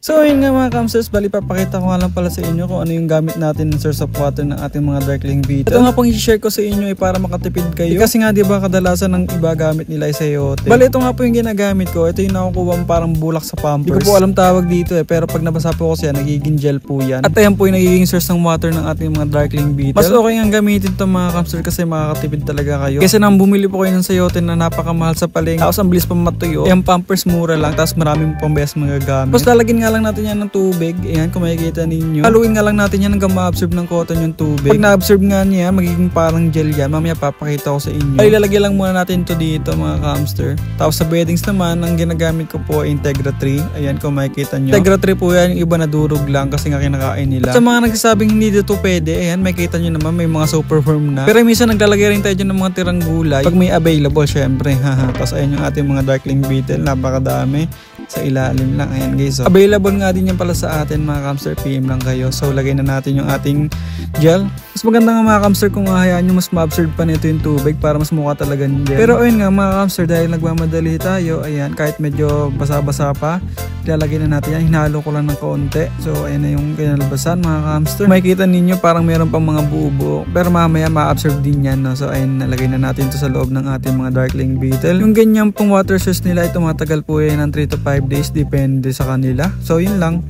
So ayun nga mga camsters, bali papakita ko nga lang pala sa inyo kung ano yung gamit natin ng source of water ng ating mga darkling beetle. Ito nga pong i-share ko sa inyo ay para makatipid kayo. Kasi nga diba kadalasan ng iba gamit nila ay sayote. Bali ito nga po yung ginagamit ko. Ito yung nakukuha parang bulak sa pampers. Hindi ko po alam tawag dito pero pag nabasa po ko siya nagiging gel po yan. At ayan po yung nagiging source ng water ng ating mga darkling beetle. Mas okay nga gamitin ito mga camsters kasi makakatipid talaga kayo. Kasi nang bumili po kayo ng sayote na napakamahal sa palengke, tapos ang bilis pa matuyo. Yung pampers mura lang, tapos maraming pang beses magagamit. Tapos lalagyan nga lang natin yan ng tubig. Ayan, kung makikita ninyo. Haluin nga lang natin yan hanggang ma-absorb ng cotton yung tubig. Pag na-absorb nga niya, magiging parang gel yan. Mamaya papakita ko sa inyo. Ay, ilalagay lang muna natin ito dito mga camster. Tapos sa beddings naman, ang ginagamit ko po ay Integra 3. Ayan, kung makikita nyo. Integra 3 po yan, yung iba nadurog lang kasi nga kinakain nila. At sa mga nagsasabing hindi dito pwede, ayan, makikita nyo naman may mga super firm na. Pero minsan naglalagay rin tayo dyan ng mga tirang gulay. Pag may available, syempre. Tapos ayan yung ating mga darkling beetle. Napakadami. Sa ilalim lang. Ayan guys. So, available nga din yan pala sa atin mga camster. PM lang kayo. So lagay na natin yung ating gel. Mas maganda nga mga camster kung hayaan nyo mas ma-absorb pa nito yung tubig para mas mukha talaga ng gel. Pero ayun nga mga camster, dahil nagmamadali tayo, ayan, kahit medyo basa-basa pa, ilalagay na natin yan. Hinalo ko lang ng kaunti. So ayan na yung kinalabasan mga camster. Makikita ninyo parang meron pang mga buo-buo. Pero mamaya ma-absorb din yan. No? So ayun, nalagay na natin ito sa loob ng ating mga darkling beetle. Yung ganyan pong water source nila, ito matagal po yan ng 3 to 5 days. Depende sa kanila. So yun lang.